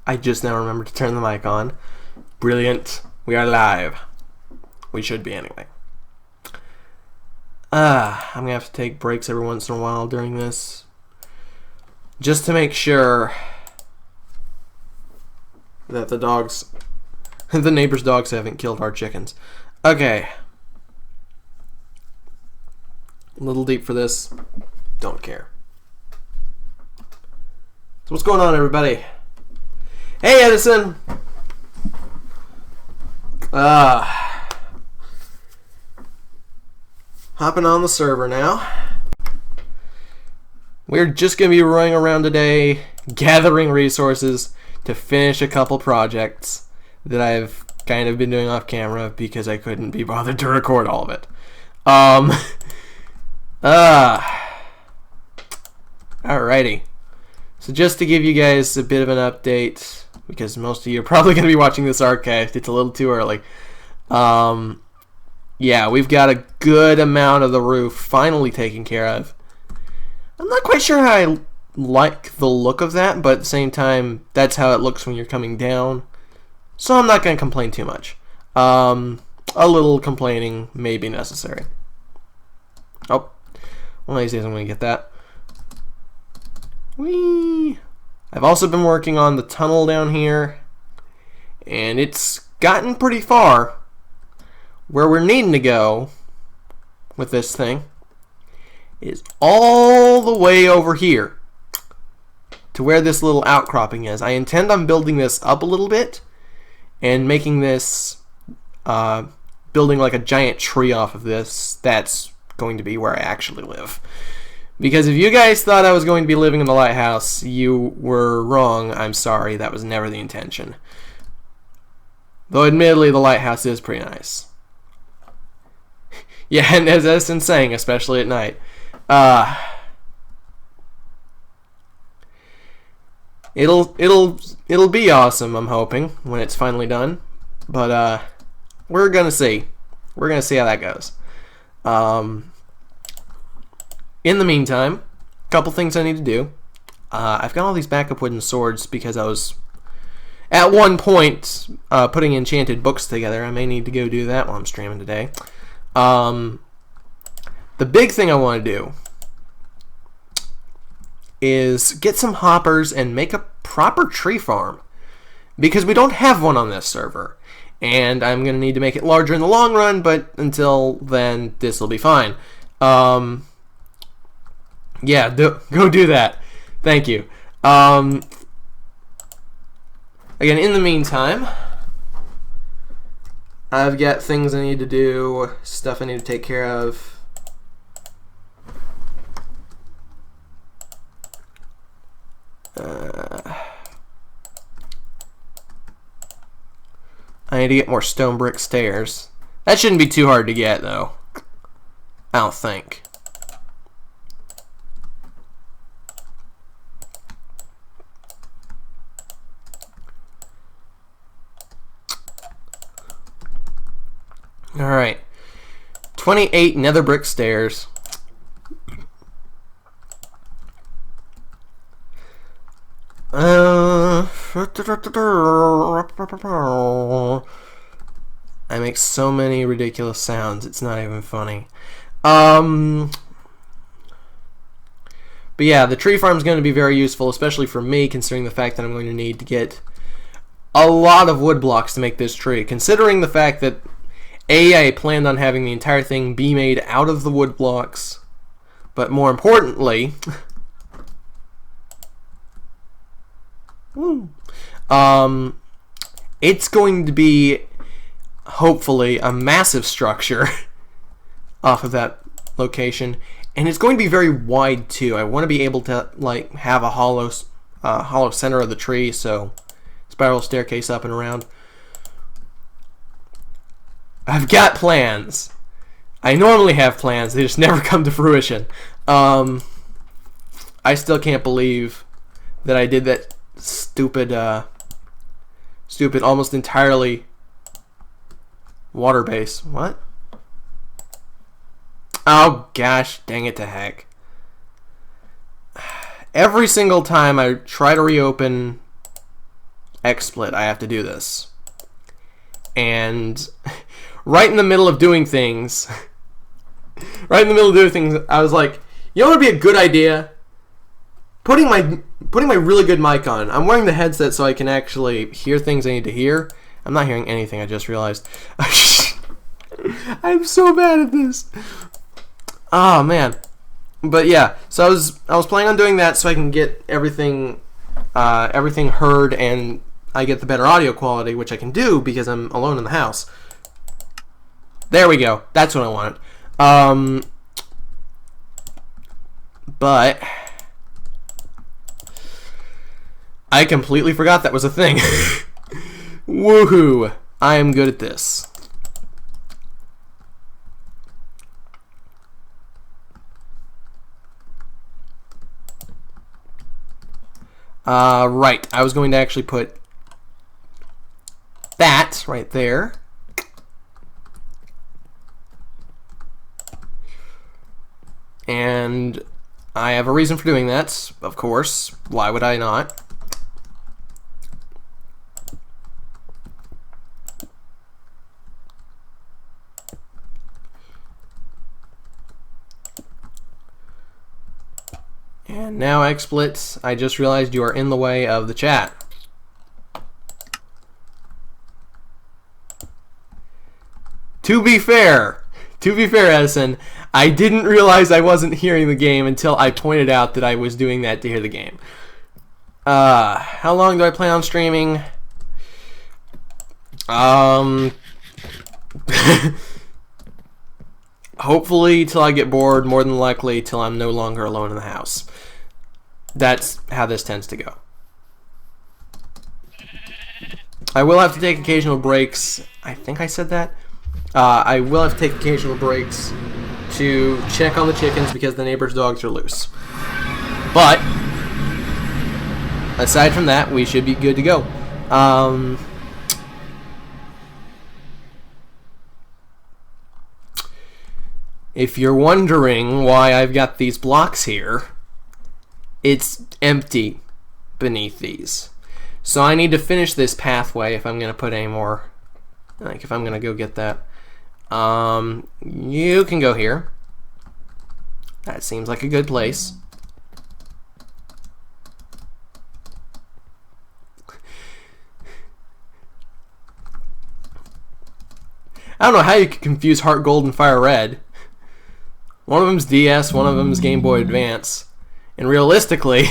I just now remembered to turn the mic on. Brilliant. We are live. We should be anyway. I'm gonna have to take breaks every once in a while during this, just to make sure that the neighbor's dogs haven't killed our chickens. Okay. A little deep for this. Don't care. So what's going on, everybody? Hey, Edison! Hopping on the server now. We're just going to be running around today, gathering resources to finish a couple projects that I've kind of been doing off camera because I couldn't be bothered to record all of it. Alrighty. So just to give you guys a bit of an update, because most of you are probably going to be watching this archived, it's a little too early. Yeah, we've got a good amount of the roof finally taken care of. I'm not quite sure how I like the look of that, but at the same time, that's how it looks when you're coming down. So I'm not going to complain too much. A little complaining may be necessary. Oh, one of these days I'm going to get that. Whee! I've also been working on the tunnel down here, and it's gotten pretty far. Where we're needing to go with this thing is all the way over here to where this little outcropping is. I intend on building this up a little bit and making this building like a giant tree off of this. That's going to be where I actually live. Because if you guys thought I was going to be living in the lighthouse, you were wrong. I'm sorry, that was never the intention. Though admittedly the lighthouse is pretty nice. Yeah, and as Edison's saying, especially at night. It'll be awesome, I'm hoping, when it's finally done. But we're gonna see. We're gonna see how that goes. In the meantime, a couple things I need to do. I've got all these backup wooden swords because I was at one point putting enchanted books together. I may need to go do that while I'm streaming today. The big thing I want to do is get some hoppers and make a proper tree farm, because we don't have one on this server, and I'm going to need to make it larger in the long run, but until then this will be fine. Yeah, go do that. Thank you. Again, in the meantime, I've got things I need to do, stuff I need to take care of. I need to get more stone brick stairs. That shouldn't be too hard to get, though. I don't think. Alright. 28 nether brick stairs. I make so many ridiculous sounds, it's not even funny. But yeah, the tree farm is going to be very useful, especially for me, considering the fact that I'm going to need to get a lot of wood blocks to make this tree. Considering the fact that I planned on having the entire thing be made out of the wood blocks, but more importantly, it's going to be, hopefully, a massive structure off of that location, and it's going to be very wide too. I want to be able to like have a hollow center of the tree, so spiral staircase up and around. I've got plans. I normally have plans, they just never come to fruition. I still can't believe that I did that stupid, almost entirely water base. What? Oh gosh, dang it to heck. Every single time I try to reopen XSplit, I have to do this. And right in the middle of doing things, I was like, you know what would be a good idea? Putting my really good mic on. I'm wearing the headset so I can actually hear things I need to hear. I'm not hearing anything, I just realized. I'm so bad at this. Oh man. But yeah, so I was planning on doing that so I can get everything heard and I get the better audio quality, which I can do because I'm alone in the house. There we go. That's what I wanted. But I completely forgot that was a thing. Woohoo! I am good at this. Right. I was going to actually put that right there. And I have a reason for doing that, of course. Why would I not? And now, XSplit, I just realized you are in the way of the chat. To be fair, Edison, I didn't realize I wasn't hearing the game until I pointed out that I was doing that to hear the game. How long do I plan on streaming? Hopefully till I get bored, more than likely till I'm no longer alone in the house. That's how this tends to go. I will have to take occasional breaks. I think I said that. I will have to take occasional breaks to check on the chickens because the neighbor's dogs are loose. But aside from that, we should be good to go. If you're wondering why I've got these blocks here, it's empty beneath these. So I need to finish this pathway if I'm going to put any more, like if I'm going to go get that. You can go here. That seems like a good place. I don't know how you could confuse Heart Gold and Fire Red. One of them's DS, one of them's Game Boy Advance. And realistically,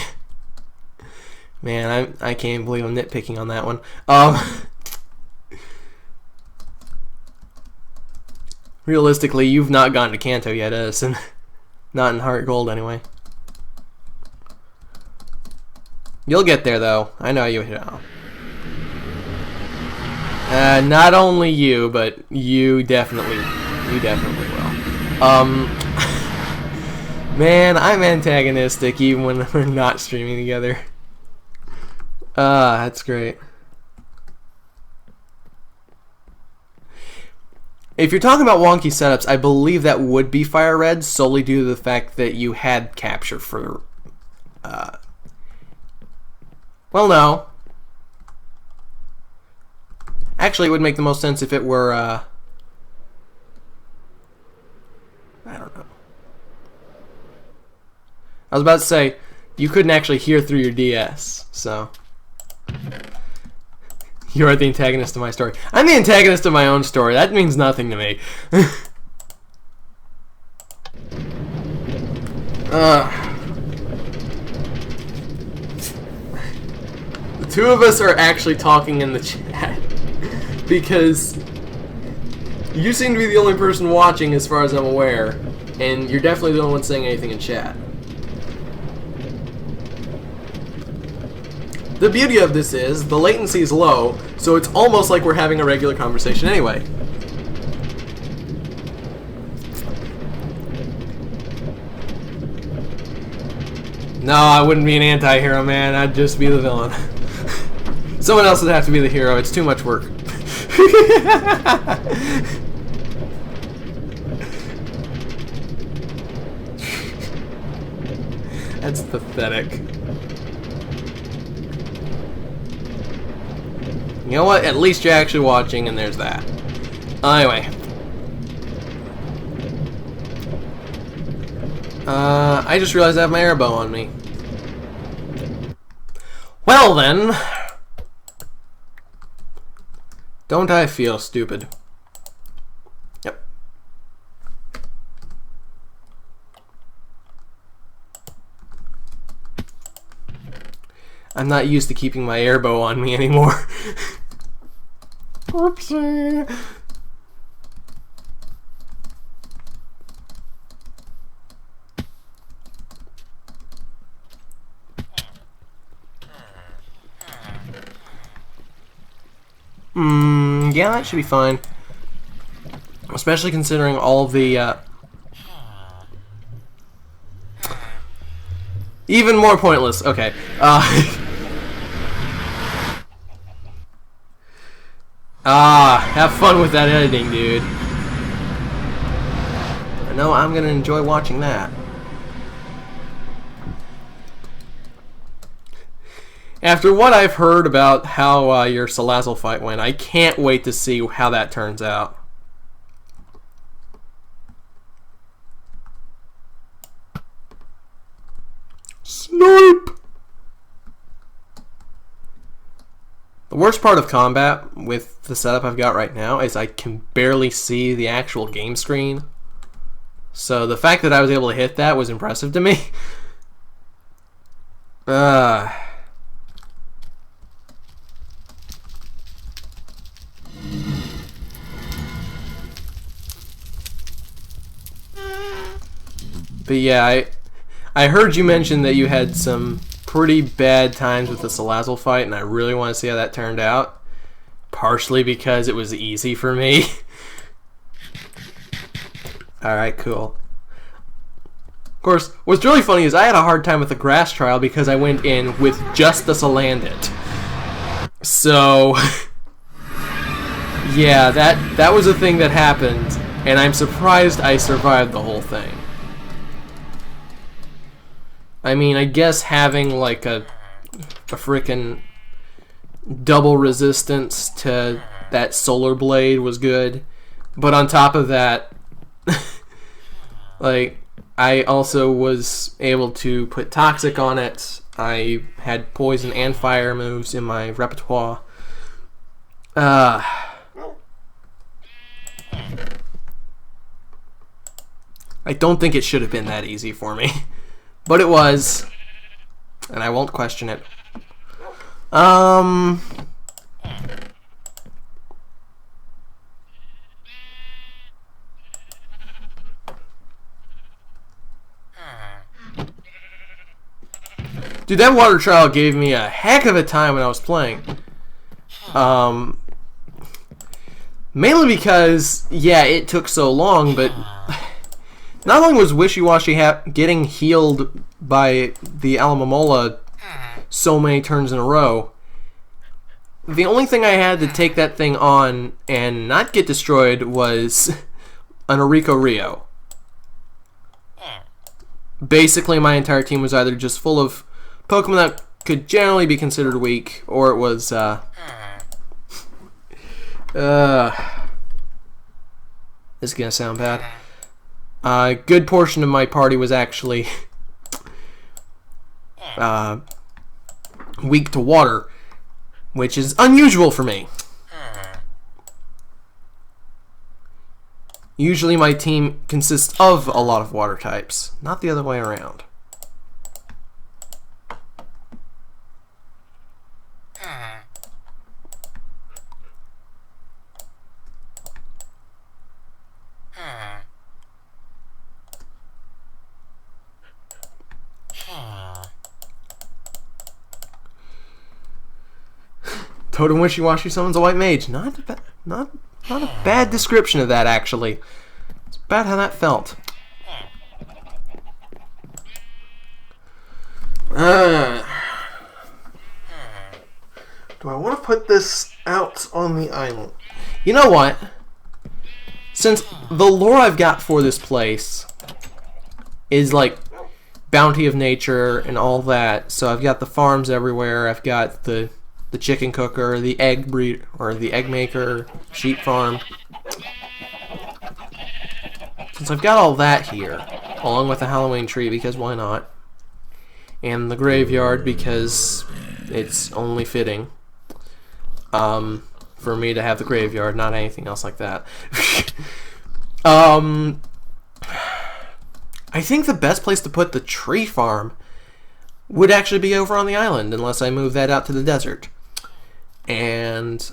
man, I can't believe I'm nitpicking on that one. Realistically, you've not gone to Kanto yet, Edison. Not in Heart Gold, anyway. You'll get there, though. I know you will. Not only you, but you definitely will. Man, I'm antagonistic even when we're not streaming together. That's great. If you're talking about wonky setups, I believe that would be Fire Red solely due to the fact that you had capture for... well, no. Actually, it would make the most sense if it were... I don't know. I was about to say, you couldn't actually hear through your DS, so... You are the antagonist of my story. I'm the antagonist of my own story. That means nothing to me. The two of us are actually talking in the chat. Because you seem to be the only person watching as far as I'm aware. And you're definitely the only one saying anything in chat. The beauty of this is, the latency is low, so it's almost like we're having a regular conversation anyway. No, I wouldn't be an anti-hero, man. I'd just be the villain. Someone else would have to be the hero. It's too much work. That's pathetic. You know what? At least you're actually watching, and there's that. Anyway. I just realized I have my airbow on me. Well then. Don't I feel stupid? Yep. I'm not used to keeping my airbow on me anymore. Oopsie. Yeah, that should be fine. Especially considering all the, even more pointless. Okay. Have fun with that editing, dude. I know I'm gonna enjoy watching that. After what I've heard about how your Salazzle fight went, I can't wait to see how that turns out. Snipe! The worst part of combat with the setup I've got right now is I can barely see the actual game screen. So the fact that I was able to hit that was impressive to me. But yeah, I heard you mention that you had some pretty bad times with the Salazzle fight, and I really want to see how that turned out. Partially because it was easy for me. Alright, cool. Of course, what's really funny is I had a hard time with the grass trial because I went in with just the Salandit. So, yeah, that was a thing that happened, and I'm surprised I survived the whole thing. I mean, I guess having like a frickin' double resistance to that solar blade was good, but on top of that, like, I also was able to put toxic on it. I had poison and fire moves in my repertoire. I don't think it should have been that easy for me. But it was, and I won't question it. Dude, that water trial gave me a heck of a time when I was playing. Mainly because, yeah, it took so long, but not only was Wishy-Washy getting healed by the Alamomola so many turns in a row, the only thing I had to take that thing on and not get destroyed was an Orico Rio. Basically, my entire team was either just full of Pokemon that could generally be considered weak, or it was, this is gonna sound bad. A good portion of my party was actually weak to water, which is unusual for me. Usually my team consists of a lot of water types, not the other way around. Totem Wishy-Washy summons a white mage. Not a bad description of that, actually. It's about how that felt. Do I want to put this out on the island? You know what? Since the lore I've got for this place is like bounty of nature and all that, so I've got the farms everywhere, I've got the the chicken cooker, the egg breed, or the egg maker, sheep farm. Since I've got all that here, along with the Halloween tree, because why not? And the graveyard, because it's only fitting for me to have the graveyard, not anything else like that. I think the best place to put the tree farm would actually be over on the island, unless I move that out to the desert. And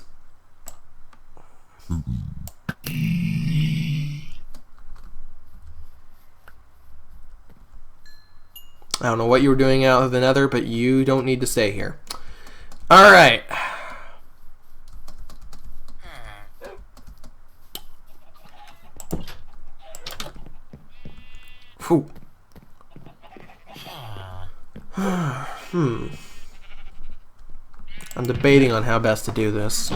I don't know what you were doing out of the nether, but you don't need to stay here. Alright. Whew. I'm debating on how best to do this.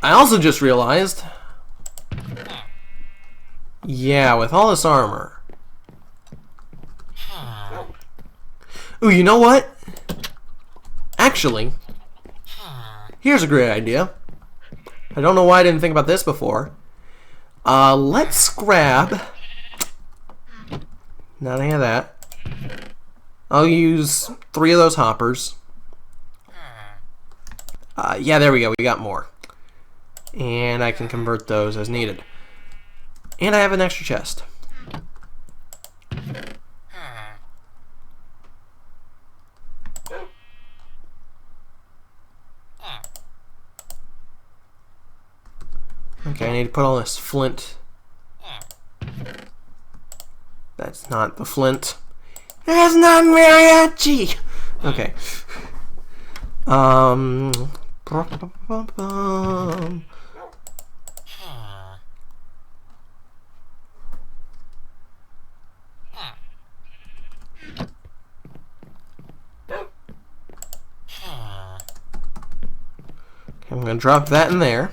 I also just realized, yeah, with all this armor. Ooh, you know what? Actually, here's a great idea. I don't know why I didn't think about this before. Let's grab... Not any of that. I'll use 3 of those hoppers. Yeah, there we go. We got more. And I can convert those as needed. And I have an extra chest. Okay, I need to put all this flint. That's not the flint. That's not mariachi! Okay. I'm going to drop that in there.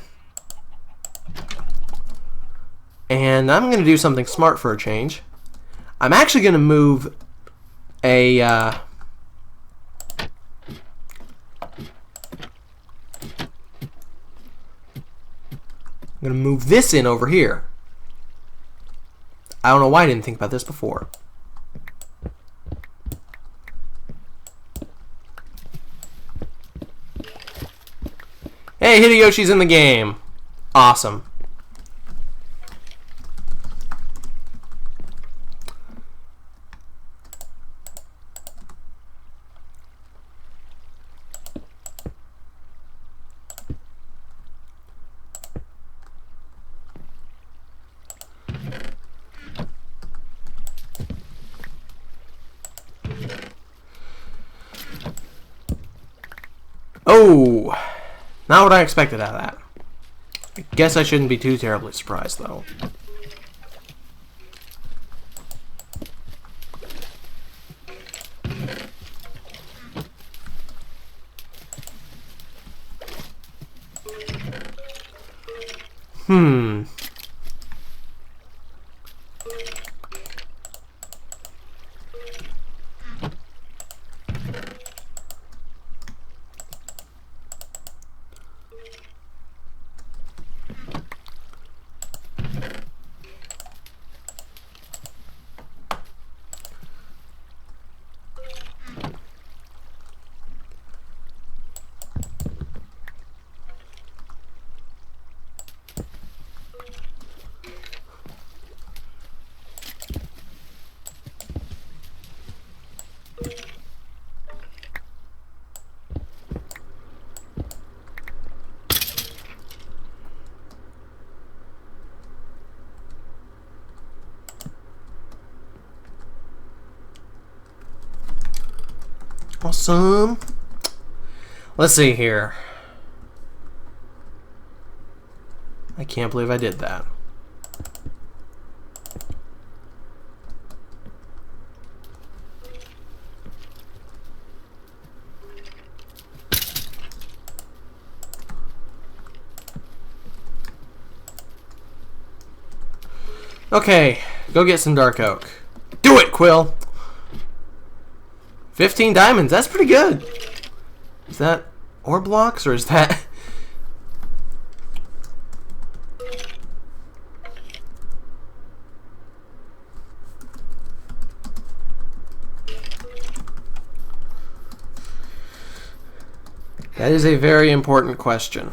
And I'm going to do something smart for a change. I'm actually going to move a... I'm going to move this in over here. I don't know why I didn't think about this before. Hey, Hideyoshi's in the game. Awesome. Oh, not what I expected out of that. I guess I shouldn't be too terribly surprised, though. Awesome. Let's see here. I can't believe I did that. Okay, go get some dark oak. Do it, Quill! 15 diamonds. That's pretty good. Is that ore blocks or is that... That is a very important question.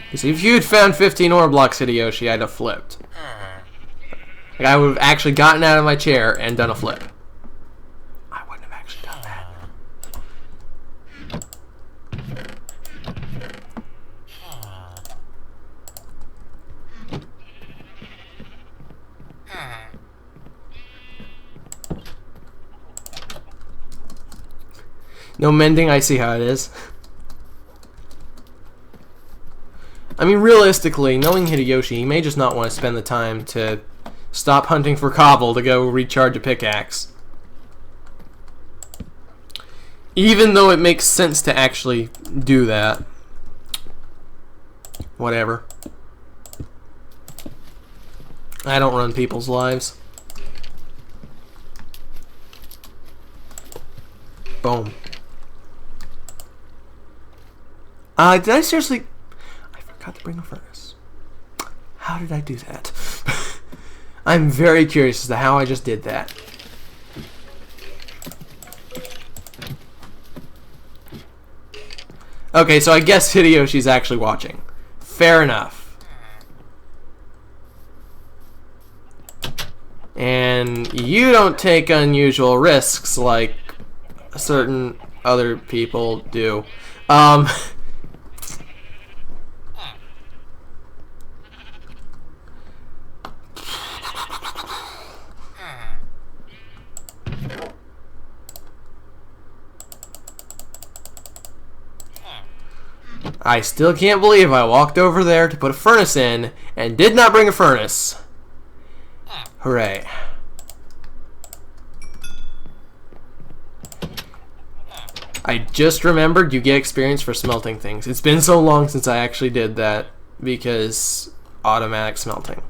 Because if you'd found 15 ore blocks, Hideyoshi, I'd have flipped. Like, I would have actually gotten out of my chair and done a flip. I wouldn't have actually done that. No mending, I see how it is. I mean, realistically, knowing Hideyoshi, he may just not want to spend the time to stop hunting for cobble to go recharge a pickaxe. Even though it makes sense to actually do that. Whatever. I don't run people's lives. Boom. Did I seriously... I forgot to bring a furnace. How did I do that? I'm very curious as to how I just did that. Okay, so I guess Hideyoshi's actually watching. Fair enough. And you don't take unusual risks like certain other people do. I still can't believe I walked over there to put a furnace in and did not bring a furnace. Hooray. I just remembered you get experience for smelting things. It's been so long since I actually did that because automatic smelting.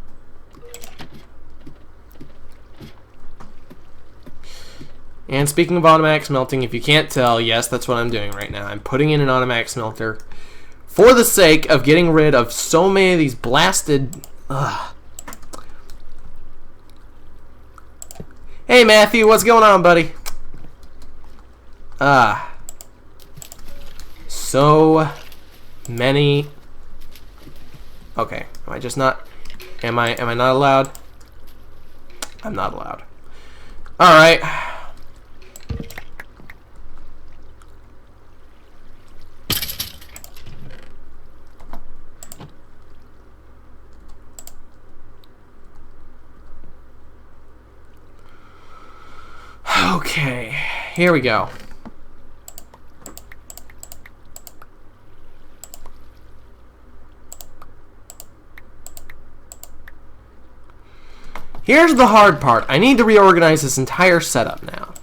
And speaking of automatic smelting, if you can't tell, yes, that's what I'm doing right now. I'm putting in an automatic smelter for the sake of getting rid of so many of these blasted... Ugh. Hey Matthew, what's going on, buddy? So many... Okay, am I just not... Am I not allowed? I'm not allowed. Alright. Okay, here we go. Here's the hard part. I need to reorganize this entire setup now.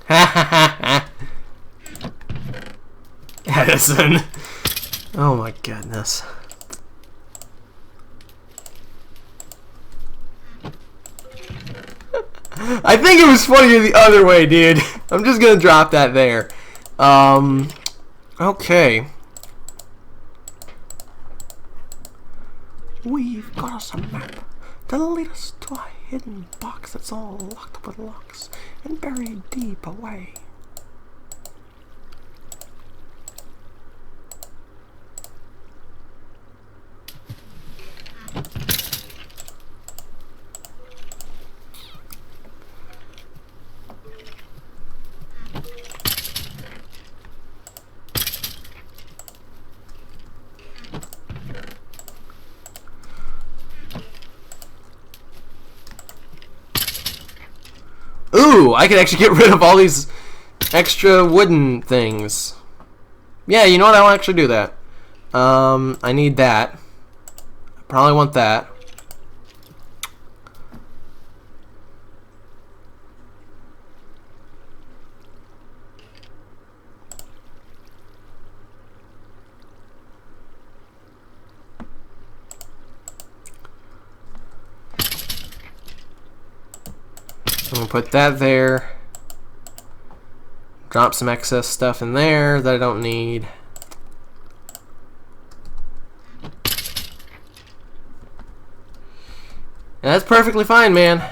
Ha ha ha ha. Edison. Oh my goodness. I think it was funnier the other way, dude. I'm just gonna drop that there. Okay. We've got us a map that'll lead us to a hidden box that's all locked up with locks and buried deep away. Ooh, I could actually get rid of all these extra wooden things. Yeah, you know what? I'll actually do that. I need that. I probably want that. I'm gonna put that there. Drop some excess stuff in there that I don't need. And that's perfectly fine, man.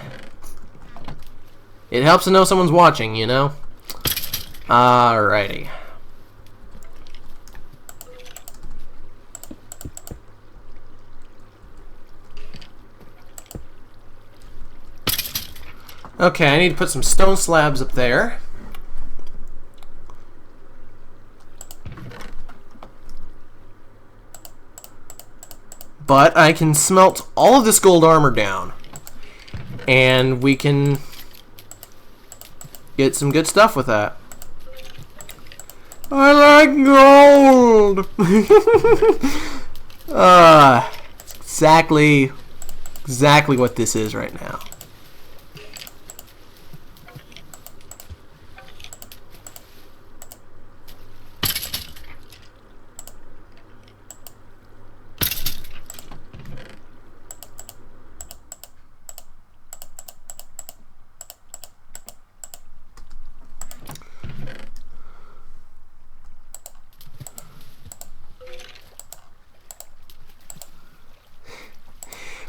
It helps to know someone's watching, you know? Alrighty. Okay, I need to put some stone slabs up there. But I can smelt all of this gold armor down. And we can get some good stuff with that. I like gold! Exactly what this is right now.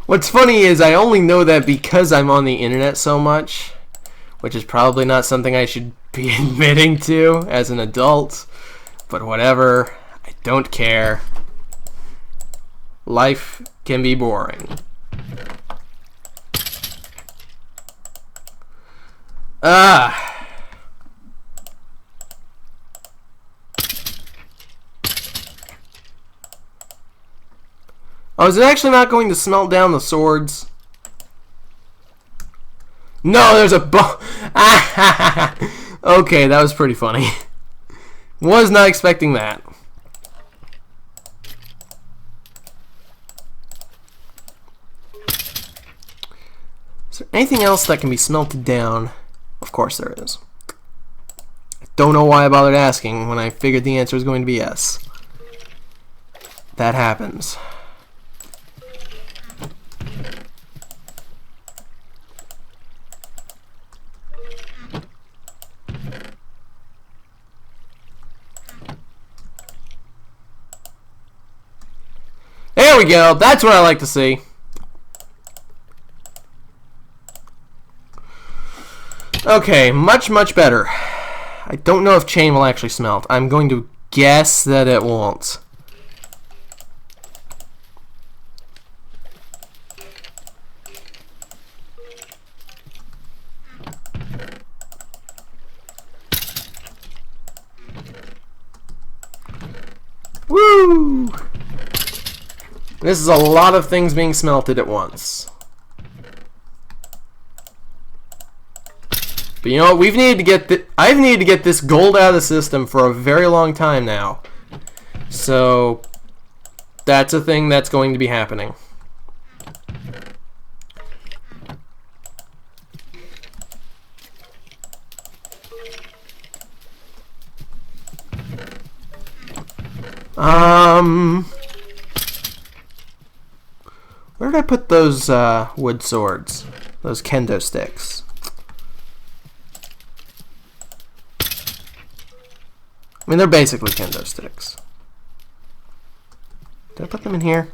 What's funny is I only know that because I'm on the internet so much, which is probably not something I should be admitting to as an adult, but whatever, I don't care. Life can be boring. Oh, is it actually not going to smelt down the swords? No, there's a bow. Okay, that was pretty funny. Was not expecting that. Is there anything else that can be smelted down? Of course there is. I don't know why I bothered asking when I figured the answer was going to be yes. That happens. There we go. That's what I like to see. Okay, much better. I don't know if chain will actually smelt. I'm going to guess that it won't. Woo! This is a lot of things being smelted at once. But you know what? I've needed to get this gold out of the system for a very long time now. So that's a thing that's going to be happening. Where did I put those wood swords? Those kendo sticks. I mean, they're basically kendo sticks. Did I put them in here?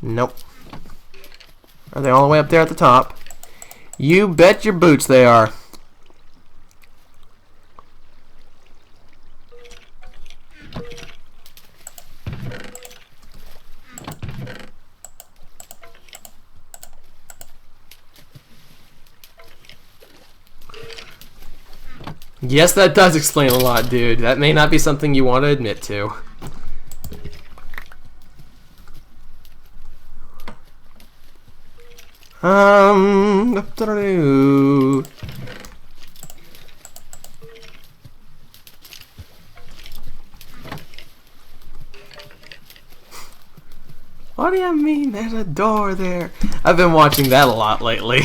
Nope. Are they all the way up there at the top? You bet your boots they are. Yes, that does explain a lot, dude. That may not be something you want to admit to. What do you mean there's a door there? I've been watching that a lot lately.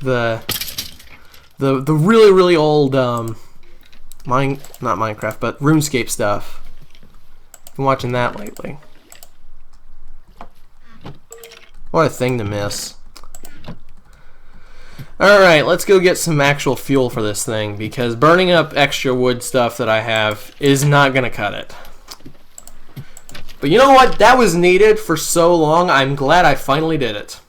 The really old not Minecraft, but RuneScape stuff. Been watching that lately. What a thing to miss. Alright, let's go get some actual fuel for this thing, because burning up extra wood stuff that I have is not going to cut it. But you know what? That was needed for so long. I'm glad I finally did it.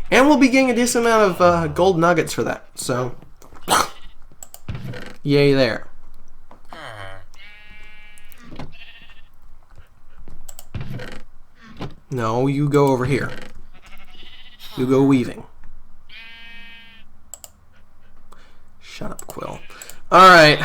And we'll be getting a decent amount of gold nuggets for that. So, yay there. No, you go over here. You go weaving. Shut up, Quill. Alright.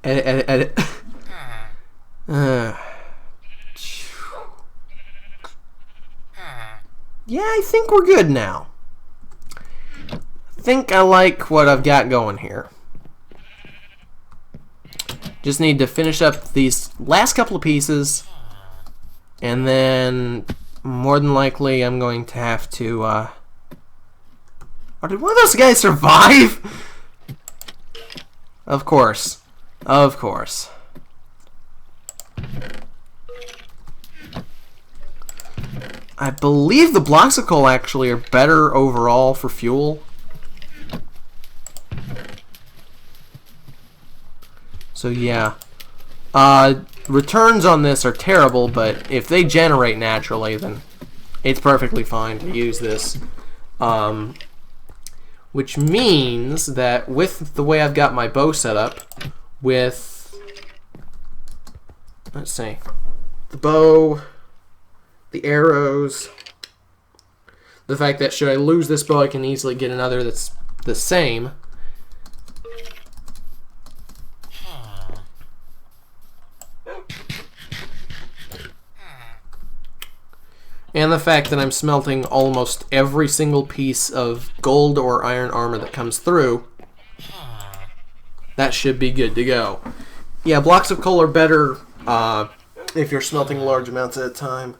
Edit. Yeah, I think we're good now. I think I like what I've got going here. Just need to finish up these last couple of pieces, and then more than likely I'm going to have to oh, did one of those guys survive? Of course. Of course. I believe the blocks of coal actually are better overall for fuel. So yeah. Returns on this are terrible, but if they generate naturally, then it's perfectly fine to use this. Which means that with the way I've got my bow set up, with, let's see, the bow, the arrows, the fact that should I lose this bow, I can easily get another that's the same. And the fact that I'm smelting almost every single piece of gold or iron armor that comes through, that should be good to go. Yeah, blocks of coal are better if you're smelting large amounts at a time.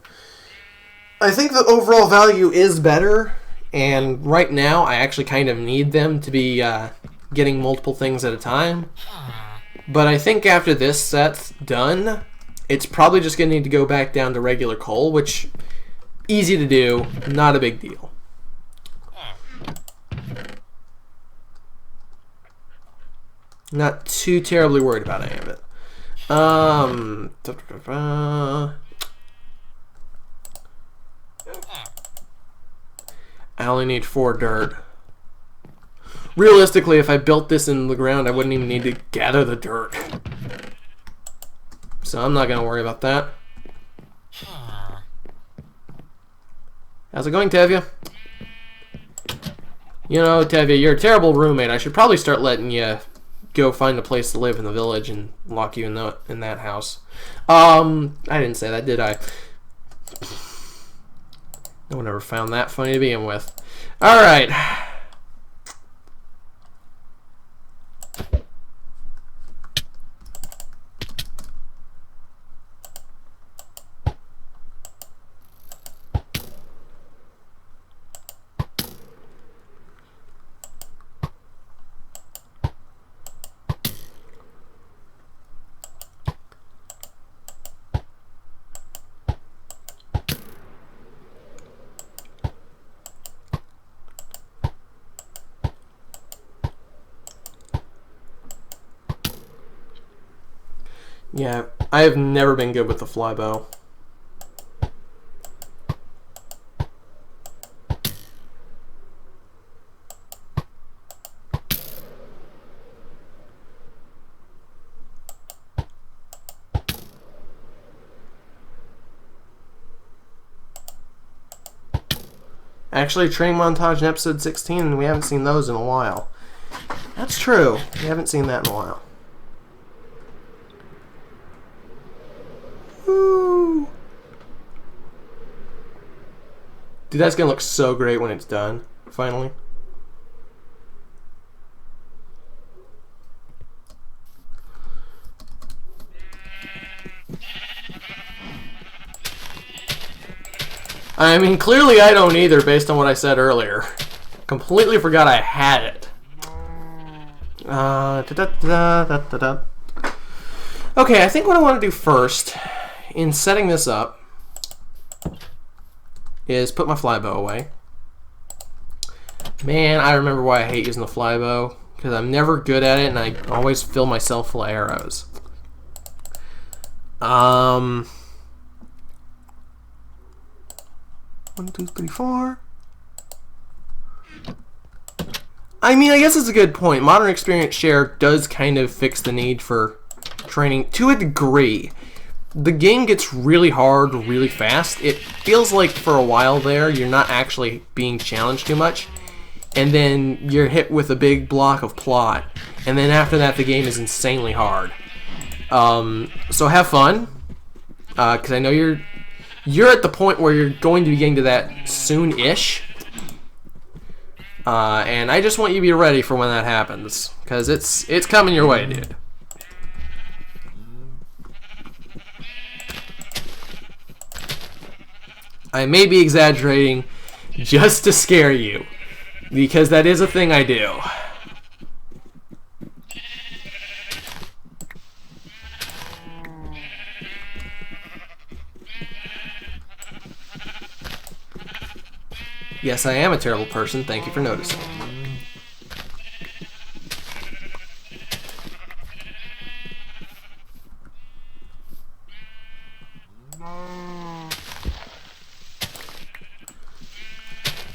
I think the overall value is better, and right now I actually kind of need them to be getting multiple things at a time. But I think after this set's done, it's probably just going to need to go back down to regular coal, which, easy to do, not a big deal. Not too terribly worried about any of it. I only need 4 dirt. Realistically, if I built this in the ground, I wouldn't even need to gather the dirt. So I'm not going to worry about that. How's it going, Tevya? You know, Tevya, you're a terrible roommate. I should probably start letting you go find a place to live in the village and lock you in that house. I didn't say that, did I? No one ever found that funny to begin with. Alright. Yeah, I have never been good with the flybow. Actually, training montage in episode 16, and we haven't seen those in a while. That's true. We haven't seen that in a while. Dude, that's gonna look so great when it's done, finally. I mean, clearly I don't either, based on what I said earlier. Completely forgot I had it. Okay, I think what I want to do first, in setting this up, is put my flybow away. Man, I remember why I hate using the flybow, because I'm never good at it, and I always fill myself full of arrows. 1, 2, 3, 4. I mean, I guess it's a good point. Modern Experience Share does kind of fix the need for training to a degree. The game gets really hard really fast. It feels like for a while there you're not actually being challenged too much, and then you're hit with a big block of plot, and then after that the game is insanely hard. So have fun, because I know you're at the point where you're going to be getting to that soon-ish, and I just want you to be ready for when that happens, because it's coming your way, dude. I may be exaggerating just to scare you, because that is a thing I do. Yes, I am a terrible person. Thank you for noticing.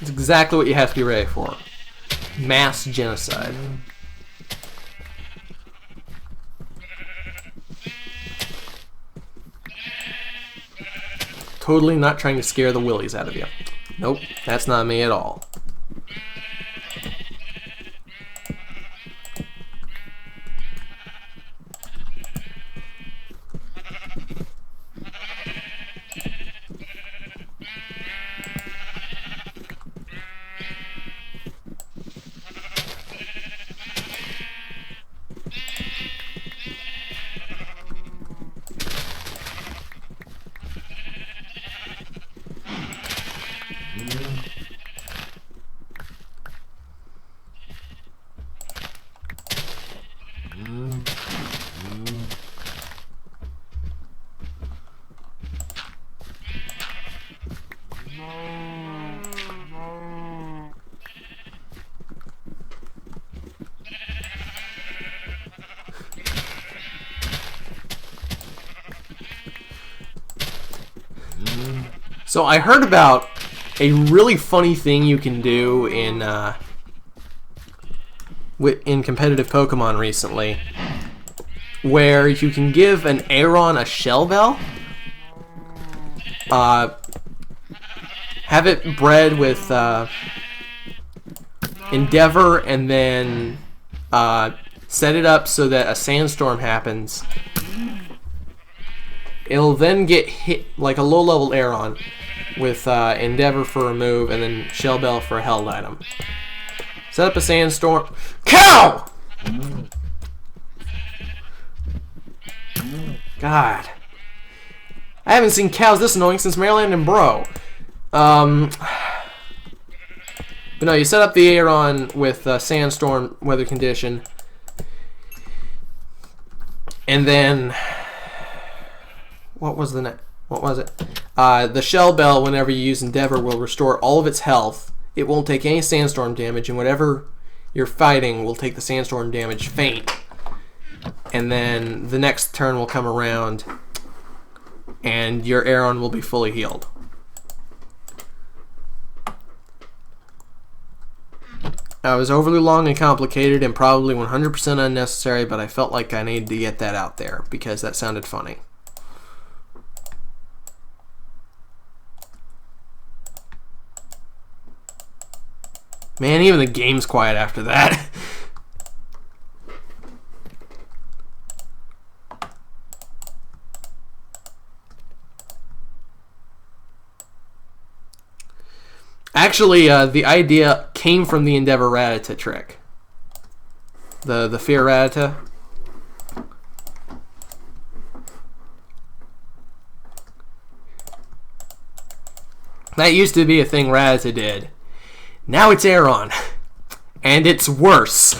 It's exactly what you have to be ready for. Mass genocide. Totally not trying to scare the willies out of you. Nope, that's not me at all. So I heard about a really funny thing you can do in competitive Pokemon recently, where you can give an Aeron a shell bell, have it bred with Endeavor, and then set it up so that a sandstorm happens. It'll then get hit like a low-level Aeron with Endeavor for a move, and then Shell Bell for a held item. Set up a sandstorm. Cow! God. I haven't seen cows this annoying since Maryland and Bro. But no, you set up the Aeron with sandstorm weather condition, and then what was it? The Shell Bell, whenever you use Endeavor, will restore all of its health. It won't take any sandstorm damage, and whatever you're fighting will take the sandstorm damage faint. And then the next turn will come around, and your Aeron will be fully healed. It was overly long and complicated and probably 100% unnecessary, but I felt like I needed to get that out there because that sounded funny. Man, even the game's quiet after that. Actually, the idea came from the Endeavor Ratata trick. The Fear Ratata. That used to be a thing Ratata did. Now it's Aeron. And it's worse.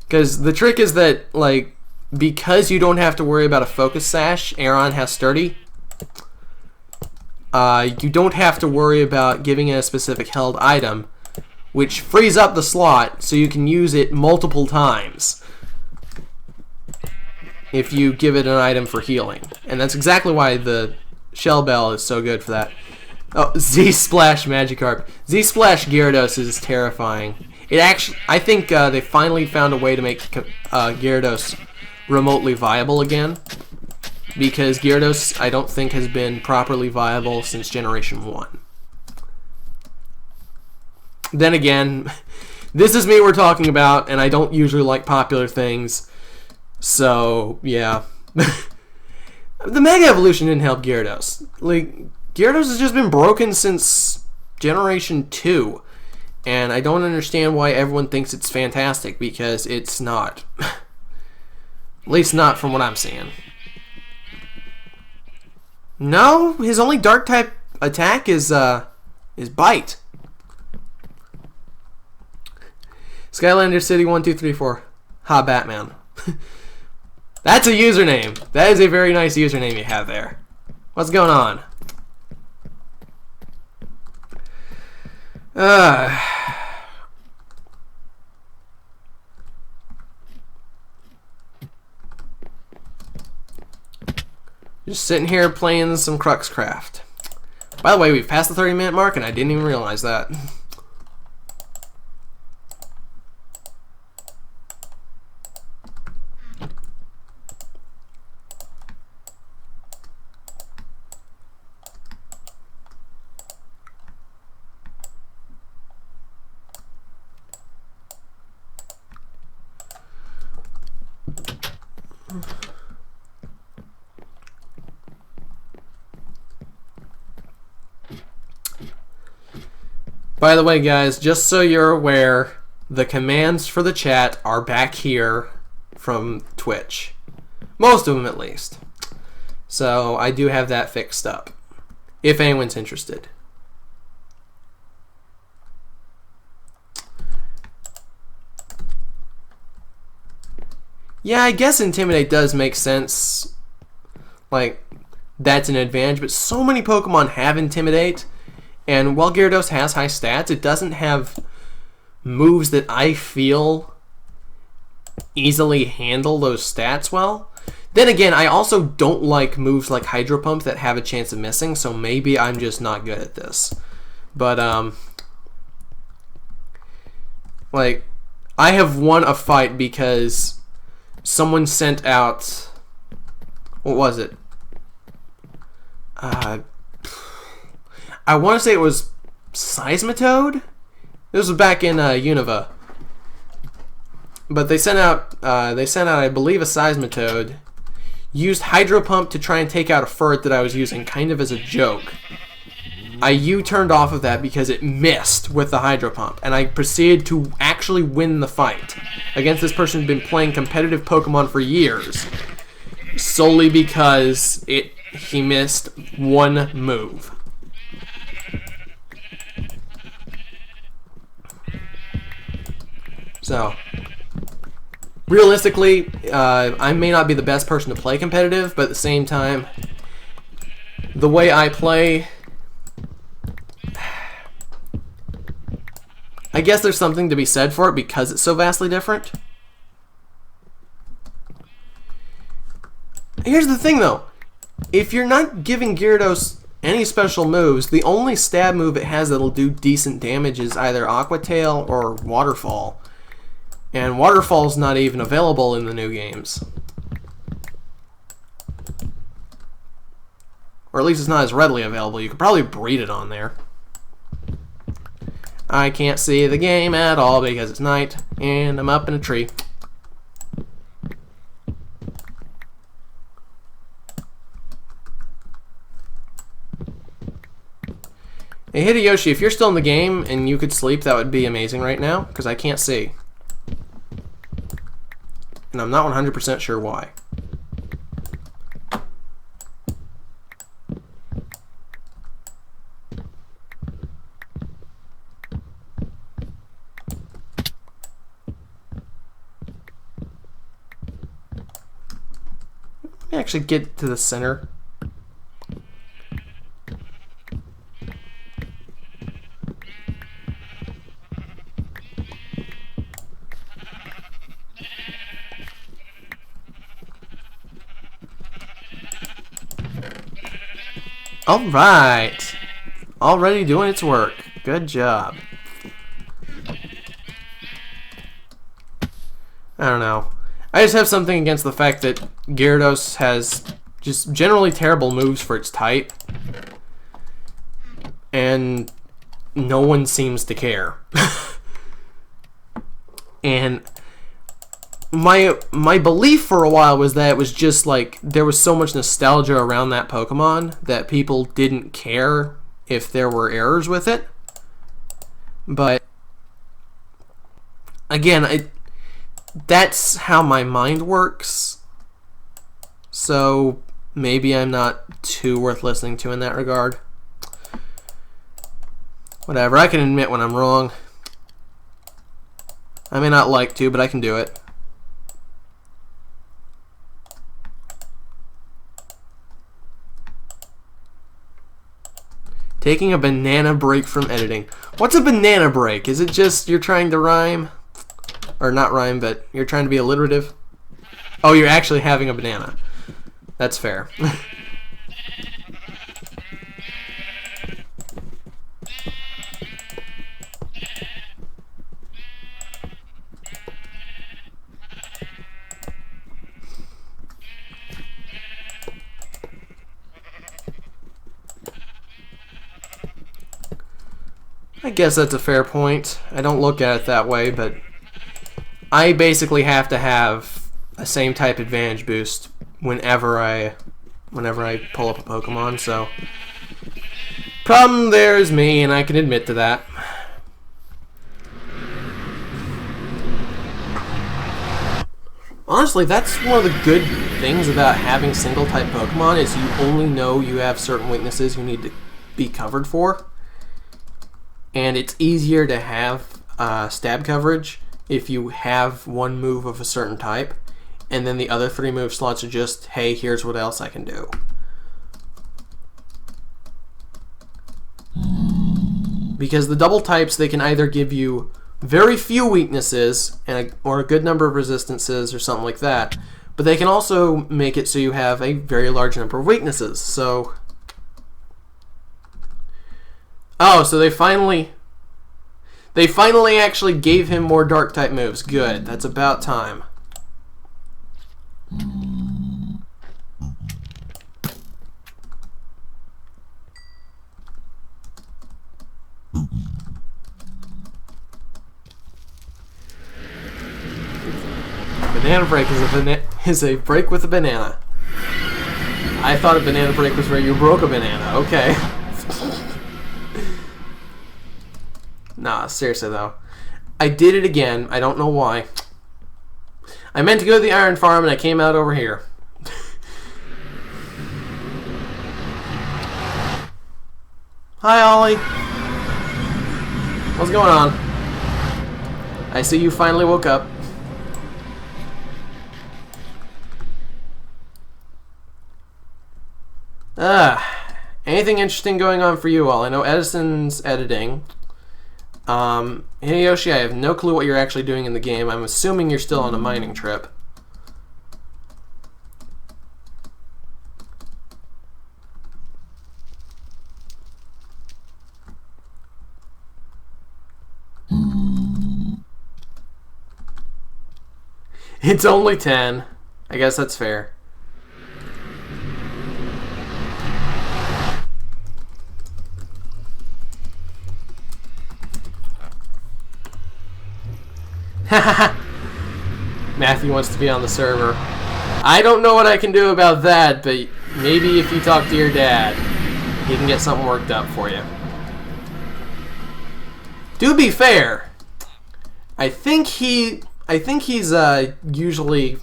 Because the trick is that, like, because you don't have to worry about a focus sash, Aeron has sturdy. You don't have to worry about giving it a specific held item, which frees up the slot so you can use it multiple times if you give it an item for healing. And that's exactly why the Shell Bell is so good for that. Oh, Z-Splash Magikarp. Z-Splash Gyarados is terrifying. It actually, I think they finally found a way to make Gyarados remotely viable again. Because Gyarados, I don't think, has been properly viable since Generation 1. Then again, this is me we're talking about, and I don't usually like popular things. So, yeah. The Mega Evolution didn't help Gyarados. Like, Gyarados has just been broken since Generation 2. And I don't understand why everyone thinks it's fantastic, because it's not. At least not from what I'm seeing. No, his only dark type attack is bite. Skylander City 1234. Ha, Batman. That's a username. That is a very nice username you have there. What's going on? Just sitting here playing some CruxCraft. By the way, we've passed the 30-minute mark, and I didn't even realize that. By the way, guys, just so you're aware, the commands for the chat are back here from Twitch. Most of them, at least. So I do have that fixed up, if anyone's interested. Yeah, I guess Intimidate does make sense. Like, that's an advantage, but so many Pokemon have Intimidate. And while Gyarados has high stats, it doesn't have moves that I feel easily handle those stats well. Then again, I also don't like moves like Hydro Pump that have a chance of missing, so maybe I'm just not good at this. But, like, I have won a fight because someone sent out... What was it? I want to say it was Seismitoad? This was back in Unova. But they sent out, I believe, a Seismitoad. Used Hydro Pump to try and take out a Furt that I was using, kind of as a joke. I U-turned off of that because it missed with the Hydro Pump, and I proceeded to actually win the fight against this person who'd been playing competitive Pokemon for years, solely because he missed one move. So, realistically, I may not be the best person to play competitive, but at the same time, the way I play, I guess there's something to be said for it because it's so vastly different. Here's the thing, though. If you're not giving Gyarados any special moves, the only stab move it has that'll do decent damage is either Aqua Tail or Waterfall. And Waterfall's not even available in the new games. Or at least it's not as readily available. You could probably breed it on there. I can't see the game at all because it's night and I'm up in a tree. Hey, Hideyoshi, if you're still in the game and you could sleep, that would be amazing right now, because I can't see. And I'm not 100% sure why. Let me actually get to the center. Alright. Already doing its work. Good job. I don't know. I just have something against the fact that Gyarados has just generally terrible moves for its type. And no one seems to care. And my belief for a while was that it was just like there was so much nostalgia around that Pokemon that people didn't care if there were errors with it. But again, that's how my mind works. So maybe I'm not too worth listening to in that regard. Whatever, I can admit when I'm wrong. I may not like to, but I can do it. Taking a banana break from editing. What's a banana break? Is it just you're trying to rhyme? Or not rhyme, but you're trying to be alliterative? Oh, you're actually having a banana. That's fair. I guess that's a fair point. I don't look at it that way, but I basically have to have a same type advantage boost whenever I pull up a Pokemon, so problem there is me, and I can admit to that. Honestly, that's one of the good things about having single type Pokemon is you only know you have certain weaknesses you need to be covered for. And it's easier to have stab coverage if you have one move of a certain type, and then the other 3 move slots are just, hey, here's what else I can do. Because the double types, they can either give you very few weaknesses or a good number of resistances or something like that, but they can also make it so you have a very large number of weaknesses. So, oh, so they finally actually gave him more dark type moves. Good. That's about time. Banana break is a break with a banana. I thought a banana break was where you broke a banana. Okay. Nah, seriously though. I did it again. I don't know why. I meant to go to the iron farm and I came out over here. Hi, Ollie. What's going on? I see you finally woke up. Anything interesting going on for you all? I know Edison's editing. Hideyoshi, I have no clue what you're actually doing in the game. I'm assuming you're still on a mining trip. It's only 10. I guess that's fair. Matthew wants to be on the server. I don't know what I can do about that, but maybe if you talk to your dad, he can get something worked up for you. To be fair, I think he's usually.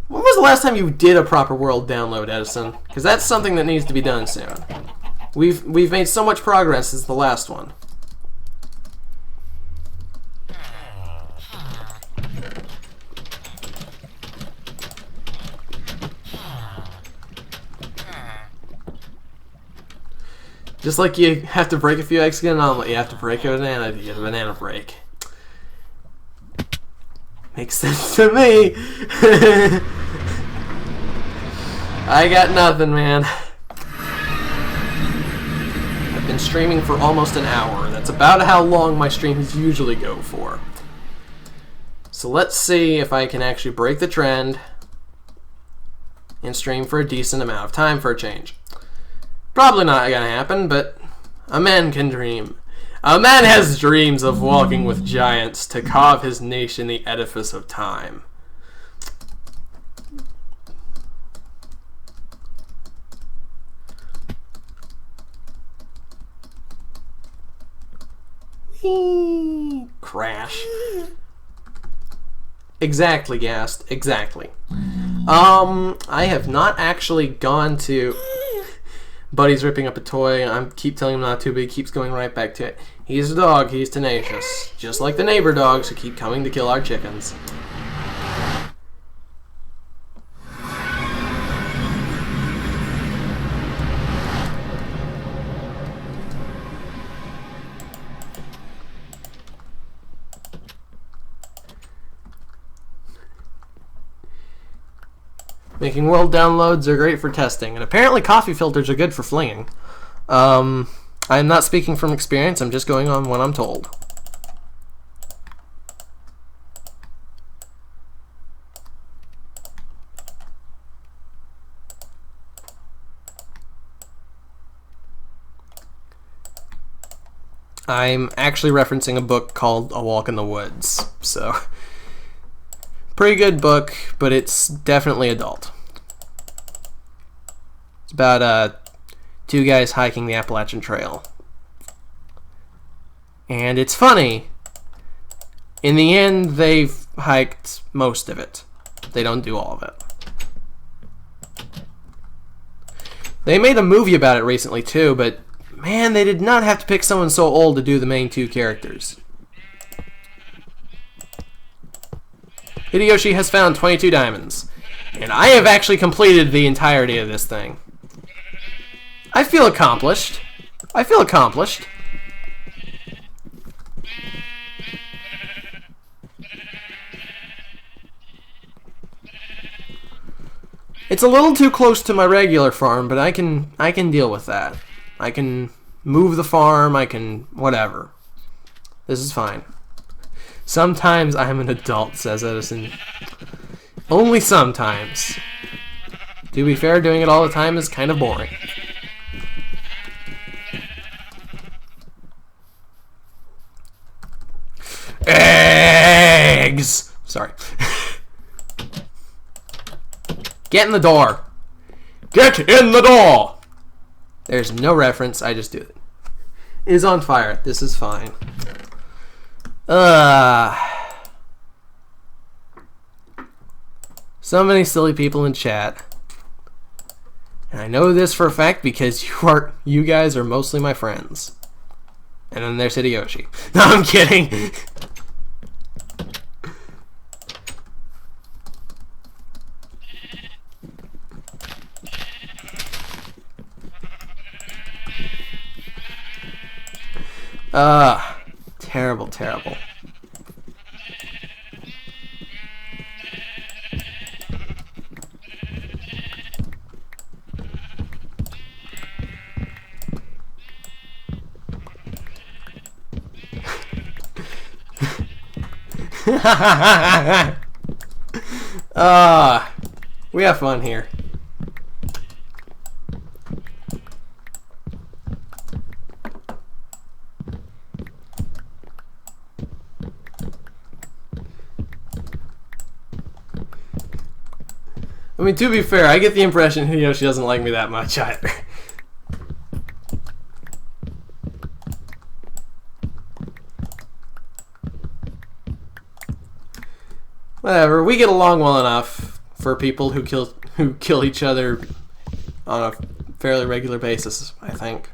When was the last time you did a proper world download, Edison? Because that's something that needs to be done soon. We've made so much progress since the last one. Just like you have to break a few eggs to get an omelet, you have to break a banana to get a banana break. Makes sense to me. I got nothing, man. I've been streaming for almost an hour. That's about how long my streams usually go for. So let's see if I can actually break the trend and stream for a decent amount of time for a change. Probably not gonna happen, but a man can dream. A man has dreams of walking with giants to carve his niche in the edifice of time. Whee! Crash. Exactly, Gast. Exactly. I have not actually gone to... Buddy's ripping up a toy. I keep telling him not to, but he keeps going right back to it. He's a dog. He's tenacious. Just like the neighbor dogs who keep coming to kill our chickens. Making world downloads are great for testing, and apparently coffee filters are good for flinging. I'm not speaking from experience, I'm just going on what I'm told. I'm actually referencing a book called A Walk in the Woods, so... Pretty good book, but it's definitely adult. It's about two guys hiking the Appalachian Trail. And it's funny. In the end, they've hiked most of it. They don't do all of it. They made a movie about it recently too, but man, they did not have to pick someone so old to do the main two characters. Hideyoshi has found 22 diamonds, and I have actually completed the entirety of this thing. I feel accomplished. I feel accomplished. It's a little too close to my regular farm, but I can deal with that. I can move the farm, I can whatever. This is fine. Sometimes I'm an adult, says Edison. Only sometimes. To be fair, doing it all the time is kind of boring. Eggs! Sorry. Get in the door! Get in the door! There's no reference, I just do it. It is on fire. This is fine. So many silly people in chat. And I know this for a fact because you guys are mostly my friends. And then there's Hideyoshi. No, I'm kidding. Terrible, terrible. We have fun here. I mean, to be fair, I get the impression Hideyoshi doesn't like me that much either. Whatever. We get along well enough for people who kill each other on a fairly regular basis, I think.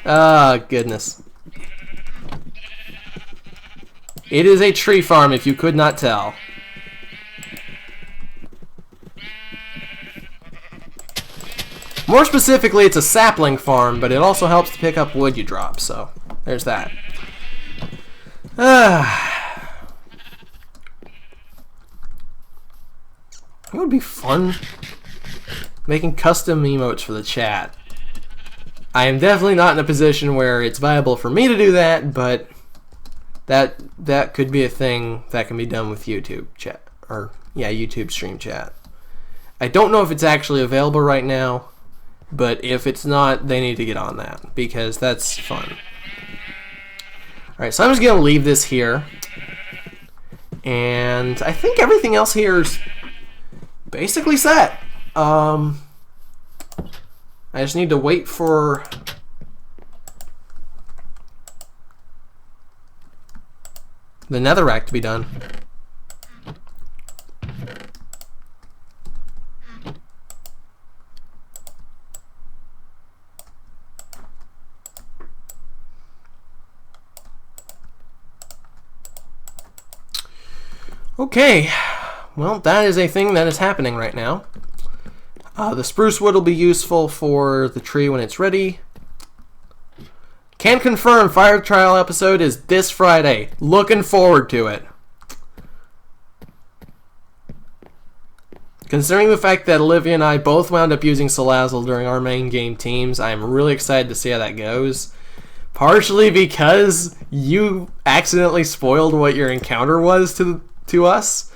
Ah, goodness. It is a tree farm, if you could not tell. More specifically, it's a sapling farm, but it also helps to pick up wood you drop, so there's that. It would be fun making custom emotes for the chat. I am definitely not in a position where it's viable for me to do that, but that could be a thing that can be done with YouTube chat, or yeah, YouTube stream chat. I don't know if it's actually available right now, but if it's not, they need to get on that because that's fun. Alright, so I'm just going to leave this here. And I think everything else here is basically set. I just need to wait for the netherrack to be done. Okay, well, that is a thing that is happening right now. The spruce wood will be useful for the tree when it's ready. Can confirm fire trial episode is this Friday. Looking forward to it. Considering the fact that Olivia and I both wound up using Salazzle during our main game teams, I am really excited to see how that goes. Partially because you accidentally spoiled what your encounter was to us,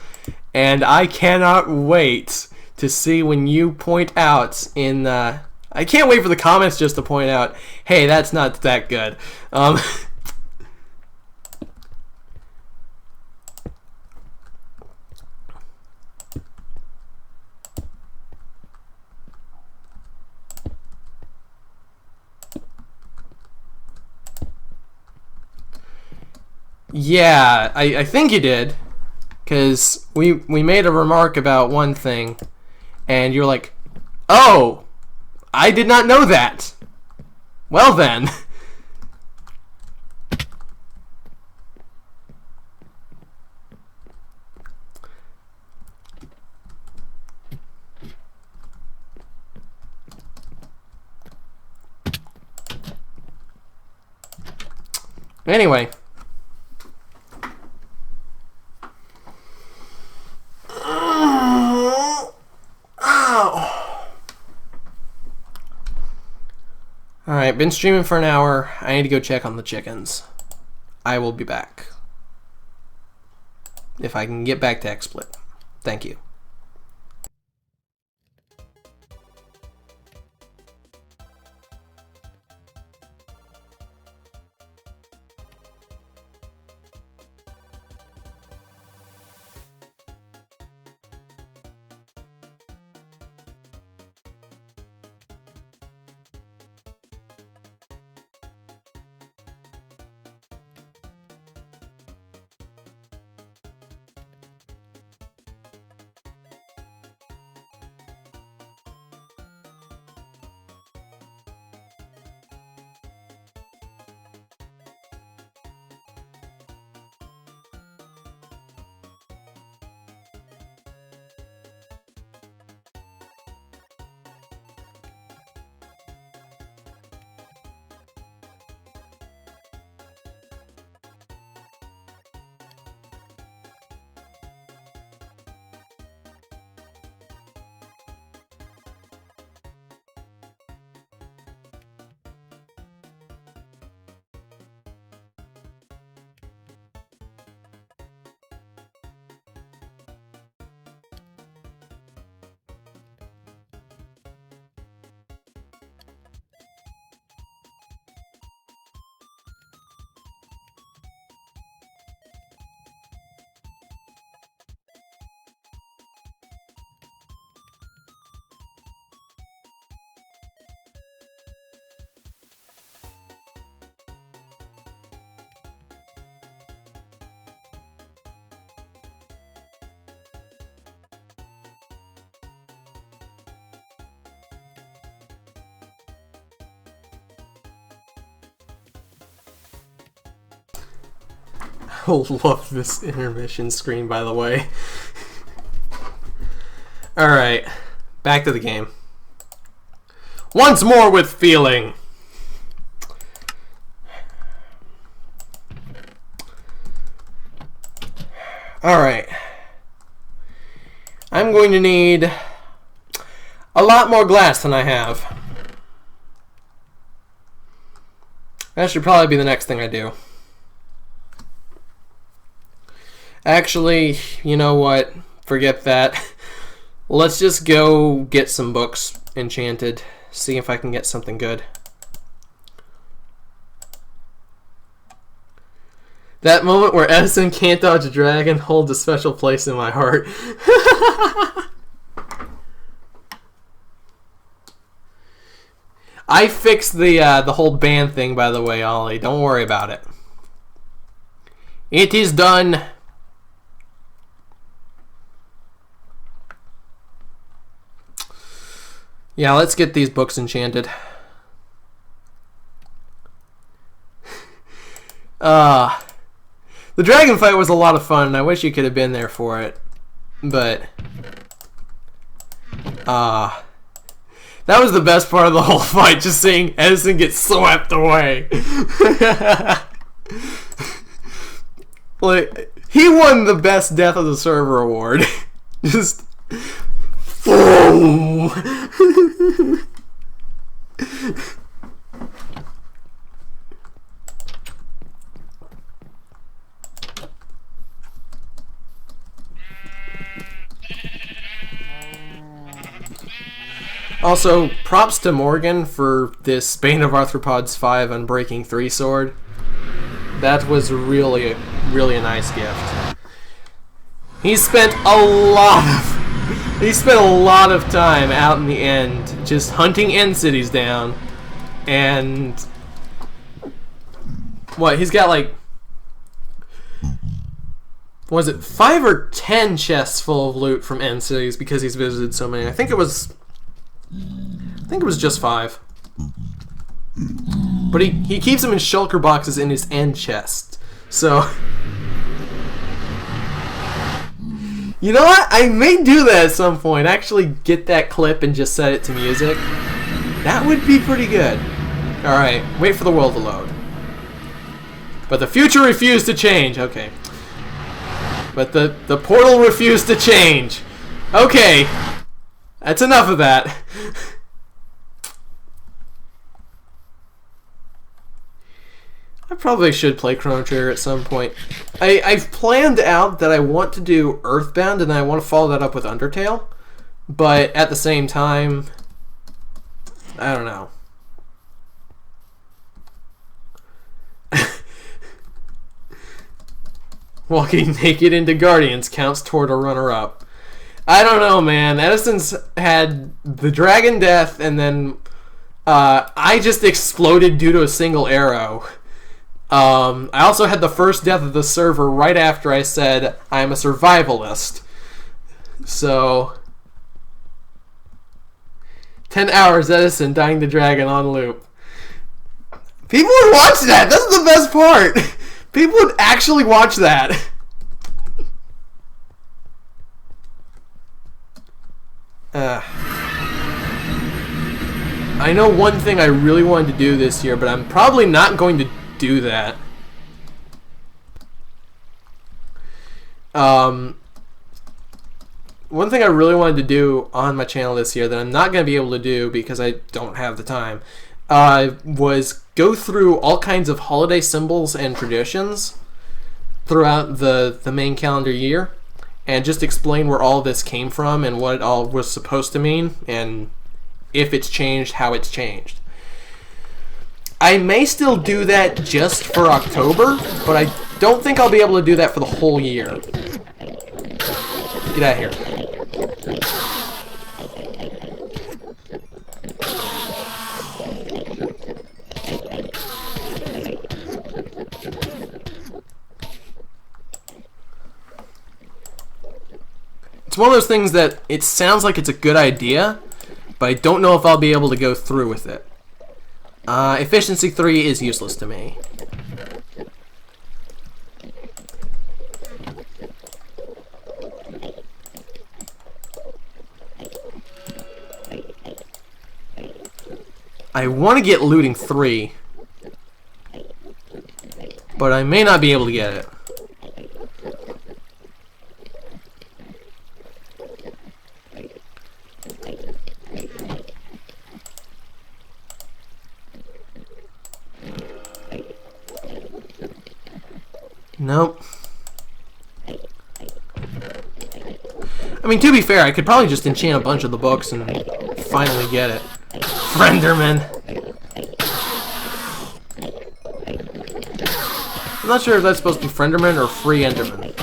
and I cannot wait to see when you point out in I can't wait for the comments just to point out, hey, that's not that good. Yeah, I think you did, because we made a remark about one thing, and you're like, oh, I did not know that. Well then. Anyway. Alright, been streaming for an hour. I need to go check on the chickens. I will be back. If I can get back to XSplit. Thank you. love this intermission screen, by the way. Alright, back to the game. Once more with feeling. Alright. I'm going to need a lot more glass than I have. That should probably be the next thing I do. Actually, you know what? Forget that. Let's just go get some books enchanted. See if I can get something good. That moment where Edison can't dodge a dragon holds a special place in my heart. I fixed the whole band thing, by the way, Ollie. Don't worry about it. It is done. Yeah, let's get these books enchanted. The dragon fight was a lot of fun, and I wish you could have been there for it. But that was the best part of the whole fight, just seeing Edison get swept away. Like, he won the best Death of the Server award. Just boom. Also, props to Morgan for this Bane of Arthropods 5 Unbreaking 3 sword. That was really, really a nice gift. He spent a lot of time out in the end just hunting end cities down, and what, he's got like, was it 5 or 10 chests full of loot from end cities because he's visited so many. I think it was just 5. But he keeps them in shulker boxes in his end chest. So, you know what? I may do that at some point. Actually get that clip and just set it to music. That would be pretty good. Alright, wait for the world to load. But the future refused to change. Okay. But the portal refused to change. Okay. That's enough of that. I probably should play Chrono Trigger at some point. I've planned out that I want to do Earthbound and I want to follow that up with Undertale. But at the same time, I don't know. Walking naked into Guardians counts toward a runner-up. I don't know, man. Edison's had the Dragon Death, and then I just exploded due to a single arrow. I also had the first death of the server right after I said I'm a survivalist. So, 10 hours Edison dying the dragon on loop. People would watch that! That's the best part! People would actually watch that. I know one thing I really wanted to do this year, but I'm probably not going to do that. One thing I really wanted to do on my channel this year that I'm not going to be able to do because I don't have the time was go through all kinds of holiday symbols and traditions throughout the main calendar year and just explain where all this came from and what it all was supposed to mean and if it's changed, how it's changed. I may still do that just for October, but I don't think I'll be able to do that for the whole year. Get out of here. It's one of those things that it sounds like it's a good idea, but I don't know if I'll be able to go through with it. Efficiency 3 is useless to me. I want to get looting 3. But I may not be able to get it. Nope. I mean, to be fair, I could probably just enchant a bunch of the books and finally get it. Frienderman! I'm not sure if that's supposed to be Frienderman or Free Enderman.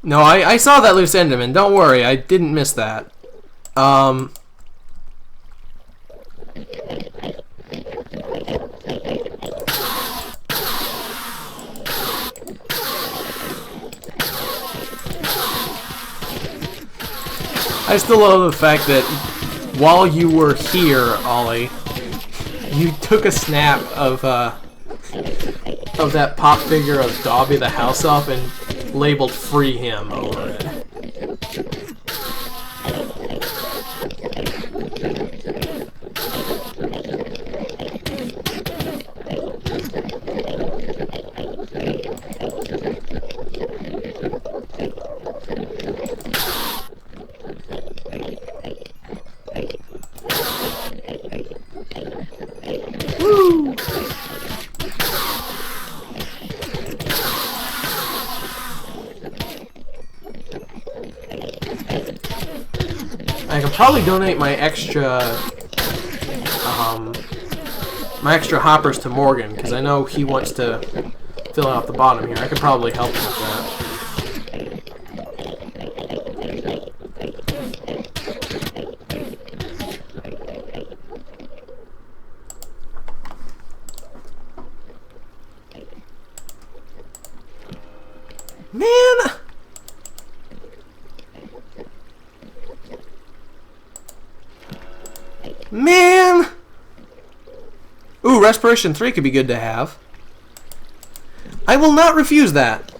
No, I saw that loose Enderman. Don't worry, I didn't miss that. I still love the fact that while you were here, Ollie, you took a snap of that pop figure of Dobby the house elf and labeled "Free Him" over it. Woo! I could probably donate my extra hoppers to Morgan, because I know he wants to fill out the bottom here. I could probably help him with that. Man! Man! Ooh, Respiration 3 could be good to have. I will not refuse that.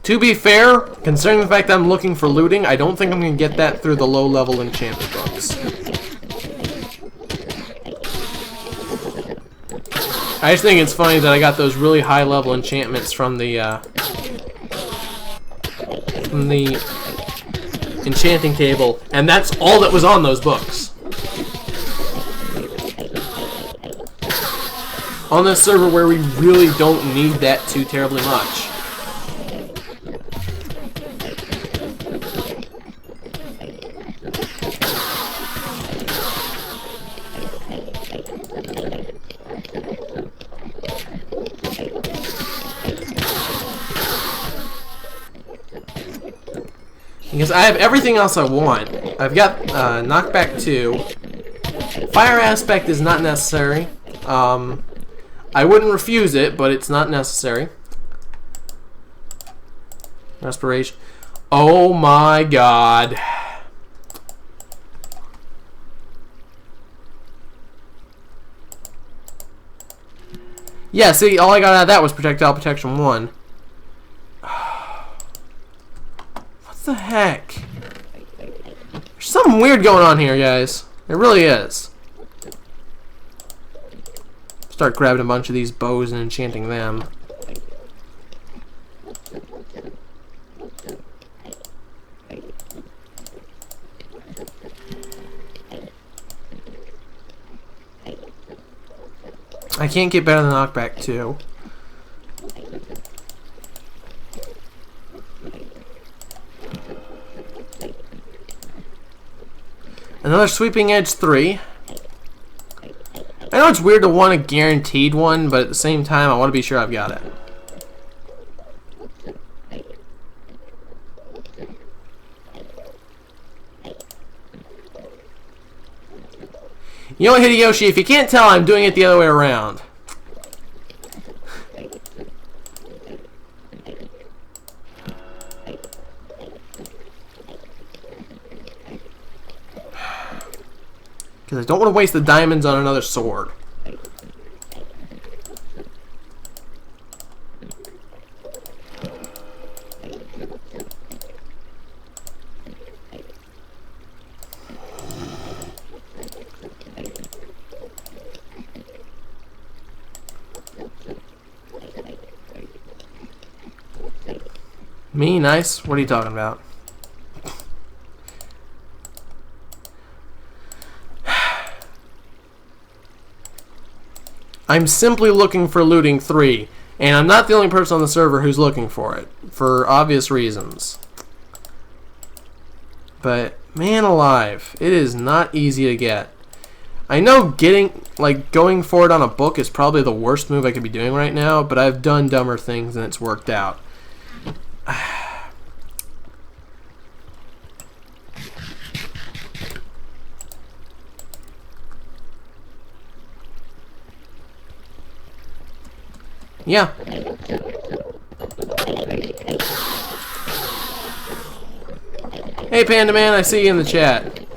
To be fair, considering the fact that I'm looking for looting, I don't think I'm going to get that through the low-level enchanted books. I just think it's funny that I got those really high-level enchantments from the enchanting table, and that's all that was on those books. On this server where we really don't need that too terribly much. Because I have everything else I want. I've got knockback 2. Fire aspect is not necessary. I wouldn't refuse it, but it's not necessary. Respiration. Oh my god. Yeah, see, all I got out of that was Projectile Protection 1. What the heck? There's something weird going on here, guys. It really is. Start grabbing a bunch of these bows and enchanting them. I can't get better than knockback 2. Another sweeping edge 3. I know it's weird to want a guaranteed one, but at the same time, I want to be sure I've got it. You know what, Hideyoshi, if you can't tell, I'm doing it the other way around. Because I don't want to waste the diamonds on another sword. Me? Nice? What are you talking about? I'm simply looking for looting 3, and I'm not the only person on the server who's looking for it, for obvious reasons. But, man alive, it is not easy to get. I know going for it on a book is probably the worst move I could be doing right now, but I've done dumber things and it's worked out. Yeah. Hey Panda Man, I see you in the chat.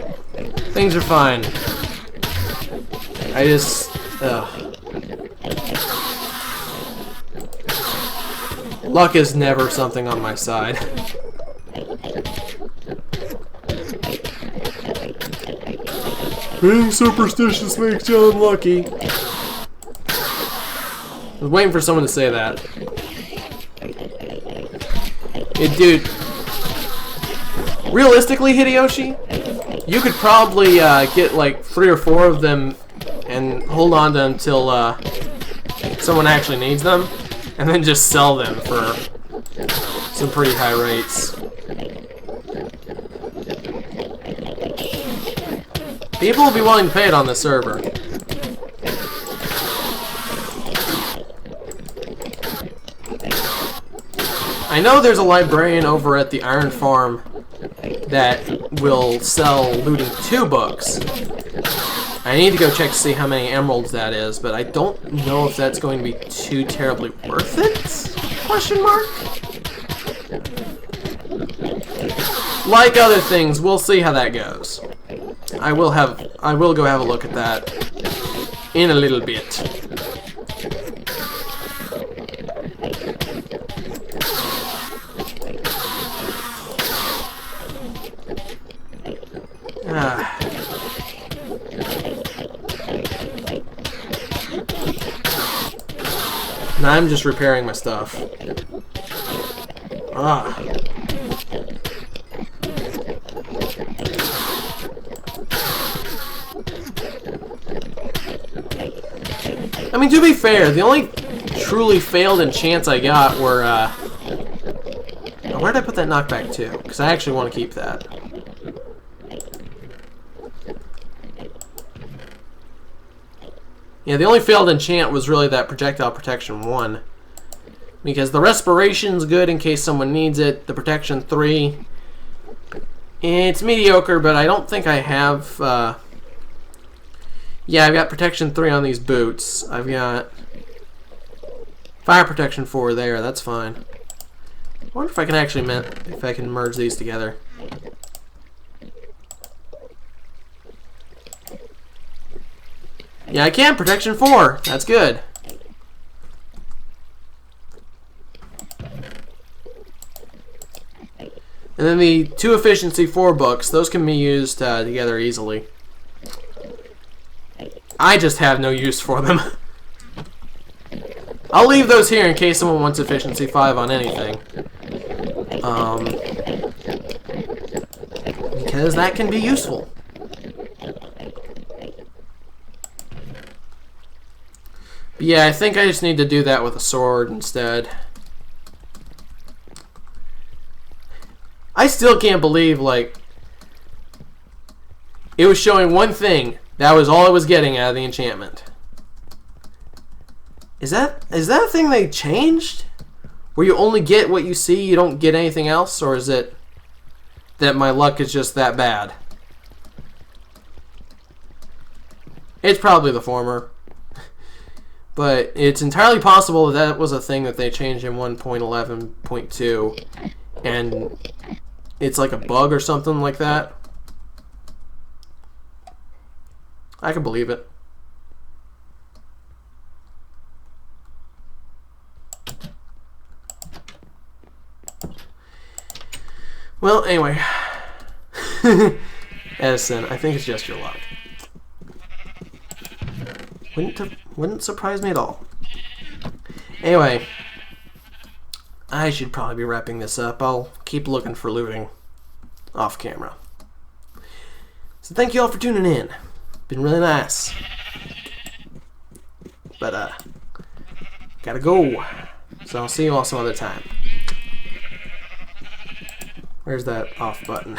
Things are fine. I just... Luck is never something on my side. Being superstitious makes you unlucky. I was waiting for someone to say that. Dude, realistically, Hideyoshi, you could probably get like 3 or 4 of them and hold on to them until someone actually needs them, and then just sell them for some pretty high rates. People will be willing to pay it on the server. I know there's a librarian over at the Iron Farm that will sell Looting 2 books. I need to go check to see how many emeralds that is, but I don't know if that's going to be too terribly worth it? Question mark? Like other things, we'll see how that goes. I will go have a look at that in a little bit. Now I'm just repairing my stuff. I mean, to be fair, the only truly failed enchants I got were, where did I put that knockback to? Because I actually want to keep that. Yeah, the only failed enchant was really that projectile protection 1. Because the respiration's good in case someone needs it. The protection 3, it's mediocre, but I don't think I have... Yeah, I've got protection 3 on these boots. I've got fire protection 4 there. That's fine. I wonder if I can actually merge these together. Yeah, I can. Protection 4. That's good. And then the 2 efficiency 4 books. Those can be used together easily. I just have no use for them. I'll leave those here in case someone wants efficiency 5 on anything. Because that can be useful. But yeah, I think I just need to do that with a sword instead. I still can't believe, like, it was showing one thing. That was all it was getting out of the enchantment. Is that a thing they changed? Where you only get what you see, you don't get anything else? Or is it that my luck is just that bad? It's probably the former. But it's entirely possible that that was a thing that they changed in 1.11.2. And it's like a bug or something like that. I can believe it. Well, anyway. Edison, I think it's just your luck. Wouldn't surprise me at all. Anyway, I should probably be wrapping this up. I'll keep looking for looting off camera. So thank you all for tuning in. Been really nice. But gotta go. So I'll see you all some other time. Where's that off button?